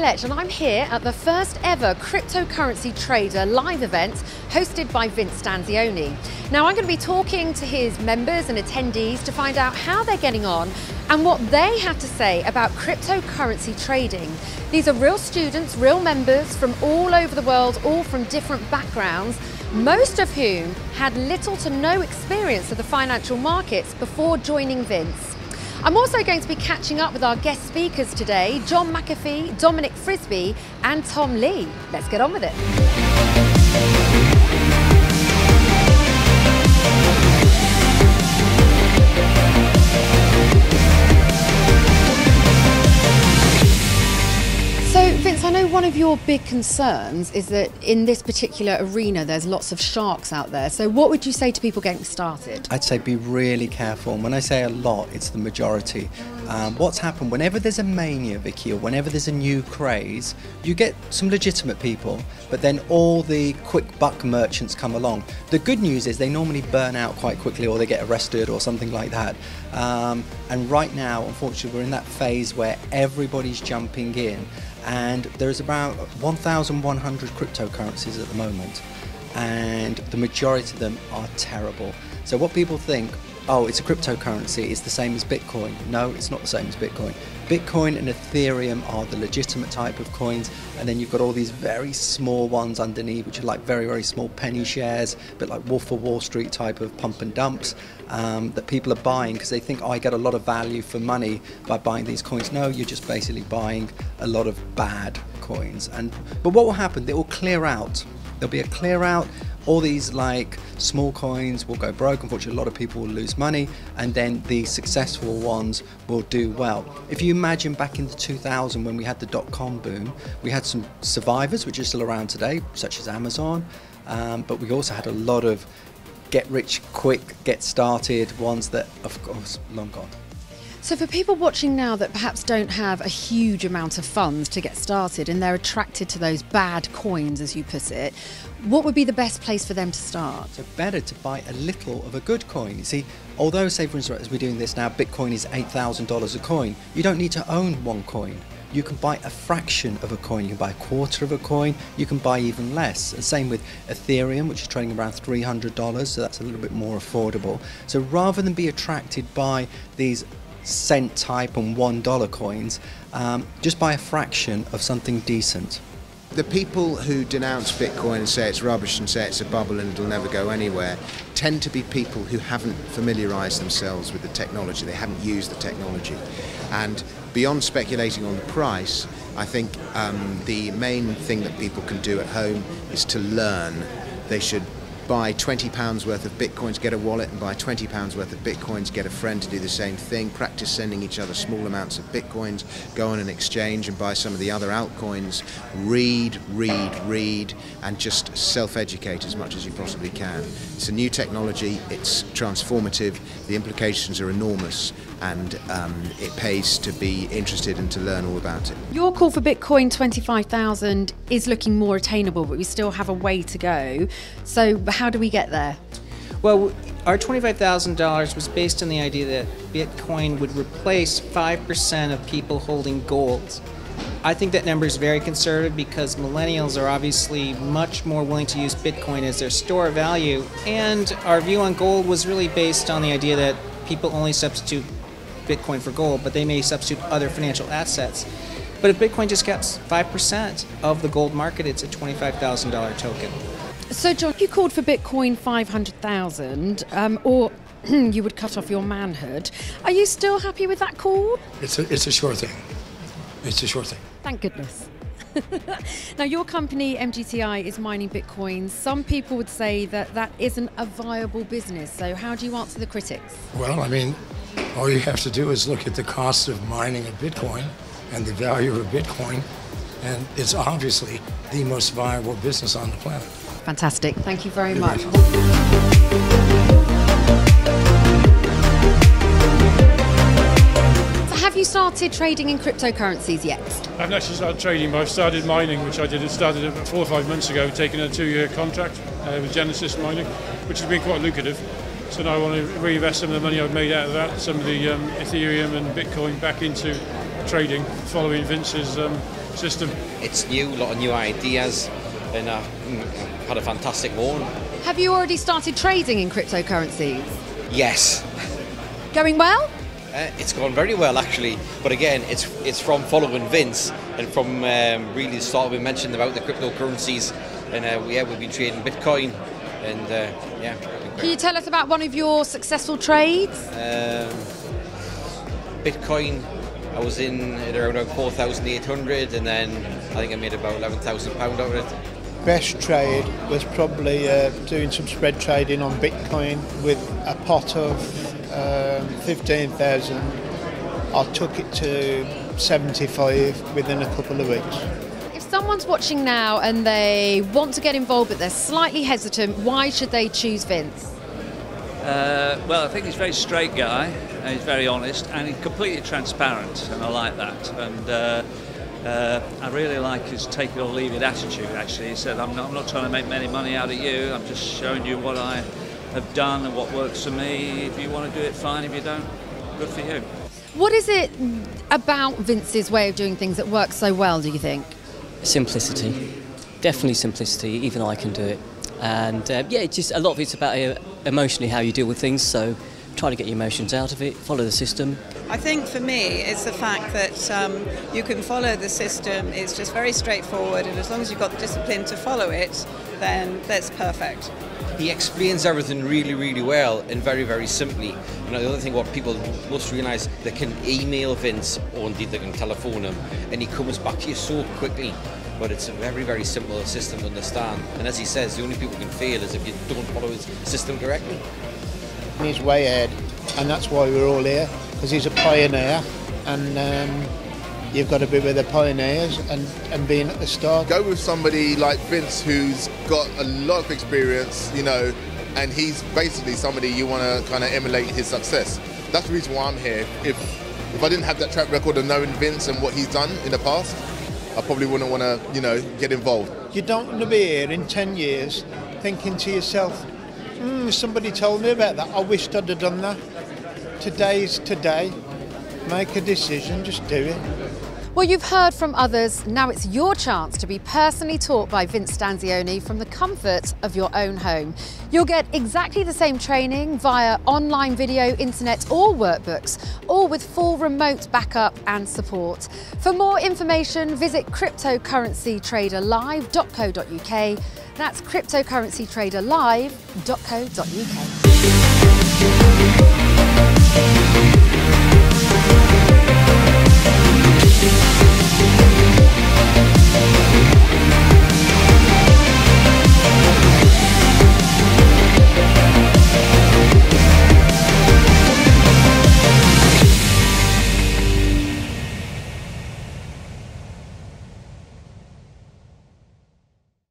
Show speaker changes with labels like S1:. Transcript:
S1: Fletch and I'm here at the first ever Cryptocurrency Trader live event hosted by Vince Stanzione. Now I'm going to be talking to his members and attendees to find out how they're getting on and what they have to say about cryptocurrency trading. These are real students, real members from all over the world, all from different backgrounds, most of whom had little to no experience of the financial markets before joining Vince. I'm also going to be catching up with our guest speakers today, John McAfee, Dominic Frisby and Tom Lee. Let's get on with it. So Vince, I know one of your big concerns is that in this particular arena there's lots of sharks out there. So what would you say to people getting started?
S2: I'd say be really careful. And when I say a lot, it's the majority. What's happened, whenever there's a mania, Vicky, or whenever there's a new craze, you get some legitimate people, but then all the quick buck merchants come along. The good news is they normally burn out quite quickly or they get arrested or something like that. And right now, unfortunately, we're in that phase where everybody's jumping in. And there's about 1,100 cryptocurrencies at the moment, and the majority of them are terrible. So what people think, oh, it's a cryptocurrency, it's the same as Bitcoin. No, it's not the same as Bitcoin. Bitcoin and Ethereum are the legitimate type of coins, and then you've got all these very small ones underneath, which are like very, very small penny shares, a bit like Wolf of Wall Street type of pump and dumps that people are buying because they think, oh, I get a lot of value for money by buying these coins. No, you're just basically buying a lot of bad coins. But what will happen, they will clear out. There'll be a clear out. All these like small coins will go broke. Unfortunately, a lot of people will lose money, and then the successful ones will do well. If you imagine back in the 2000 when we had the dot-com boom, we had some survivors, which are still around today, such as Amazon, but we also had a lot of get rich quick, get started ones that, of course, long gone.
S1: So for people watching now that perhaps don't have a huge amount of funds to get started and they're attracted to those bad coins, as you put it, what would be the best place for them to start?
S2: So better to buy a little of a good coin. You see, although, say for instance, as we're doing this now, Bitcoin is $8,000 a coin, you don't need to own one coin. You can buy a fraction of a coin, you can buy a quarter of a coin, you can buy even less. And same with Ethereum, which is trading around $300, so that's a little bit more affordable. So rather than be attracted by these cent type and $1 coins, just buy a fraction of something decent.
S3: The people who denounce Bitcoin and say it's rubbish and say it's a bubble and it'll never go anywhere tend to be people who haven't familiarized themselves with the technology. They haven't used the technology. And beyond speculating on the price, I think the main thing that people can do at home is to learn. They should buy £20 worth of Bitcoins, get a wallet and buy £20 worth of Bitcoins, get a friend to do the same thing, practice sending each other small amounts of Bitcoins, go on an exchange and buy some of the other altcoins, read, and just self-educate as much as you possibly can. It's a new technology, it's transformative, the implications are enormous, and it pays to be interested and to learn all about it.
S1: Your call for Bitcoin 25,000 is looking more attainable, but we still have a way to go. So how do we get there?
S4: Well, our $25,000 was based on the idea that Bitcoin would replace 5% of people holding gold. I think that number is very conservative because millennials are obviously much more willing to use Bitcoin as their store of value, and our view on gold was really based on the idea that people only substitute Bitcoin for gold, but they may substitute other financial assets. But if Bitcoin just gets 5% of the gold market, it's a $25,000 token.
S1: So John, you called for Bitcoin 500,000, or you would cut off your manhood. Are you still happy with that call?
S5: It's a sure thing. It's a sure thing.
S1: Thank goodness. Now, your company, MGTI, is mining Bitcoins. Some people would say that that isn't a viable business. So how do you answer the critics?
S5: Well, I mean, all you have to do is look at the cost of mining a Bitcoin and the value of a Bitcoin, and it's obviously the most viable business on the planet.
S1: Fantastic. Thank you very much. Have you started trading in cryptocurrencies yet?
S6: I haven't actually started trading, but I've started mining, which I started about 4 or 5 months ago, taking a 2-year contract with Genesis Mining, which has been quite lucrative. So now I want to reinvest some of the money I've made out of that, some of the Ethereum and Bitcoin back into trading, following Vince's system.
S7: It's new, a lot of new ideas, and had a fantastic morning.
S1: Have you already started trading in cryptocurrencies?
S7: Yes.
S1: Going well?
S7: It's gone very well, actually, but again, it's from following Vince and from really the start. We mentioned about the cryptocurrencies, and we've been trading Bitcoin, and
S1: Can you tell us about one of your successful trades?
S7: Bitcoin, I was in at around 4,800, and then I think I made about £11,000 out of it.
S8: Best trade was probably doing some spread trading on Bitcoin with a pot of 15,000. I took it to 75 within a couple of weeks.
S1: If someone's watching now and they want to get involved but they're slightly hesitant, why should they choose Vince?
S9: Well, I think he's a very straight guy, and he's very honest, and he's completely transparent, and I like that. And I really like his take it or leave it attitude, actually. He said, I'm not trying to make any money out of you, I'm just showing you what I have done and what works for me. If you want to do it, fine. If you don't, good for you.
S1: What is it about Vince's way of doing things that works so well, do you think?
S10: Simplicity. Definitely simplicity. Even I can do it. And just a lot of it's about emotionally how you deal with things, so try to get your emotions out of it, follow the system.
S11: I think for me it's the fact that you can follow the system. It's just very straightforward, and as long as you've got the discipline to follow it, then that's perfect.
S7: He explains everything really, really well and very, very simply. You know, the other thing what people must realise, they can email Vince or indeed they can telephone him, and he comes back to you so quickly. But it's a very, very simple system to understand. And as he says, the only people who can fail is if you don't follow his system correctly.
S8: He's way ahead, and that's why we're all here, because he's a pioneer, and you've got to be with the pioneers and being at the start.
S12: Go with somebody like Vince, who's got a lot of experience, you know, and he's basically somebody you want to kind of emulate his success. That's the reason why I'm here. If I didn't have that track record of knowing Vince and what he's done in the past, I probably wouldn't want to, you know, get involved.
S8: You don't want to be here in 10 years thinking to yourself, somebody told me about that, I wished I'd have done that. Today's today. Make a decision, just do it.
S1: Well, you've heard from others. Now it's your chance to be personally taught by Vince Stanzione from the comfort of your own home. You'll get exactly the same training via online video, internet or workbooks, all with full remote backup and support. For more information, visit cryptocurrencytraderlive.co.uk. That's cryptocurrencytraderlive.co.uk.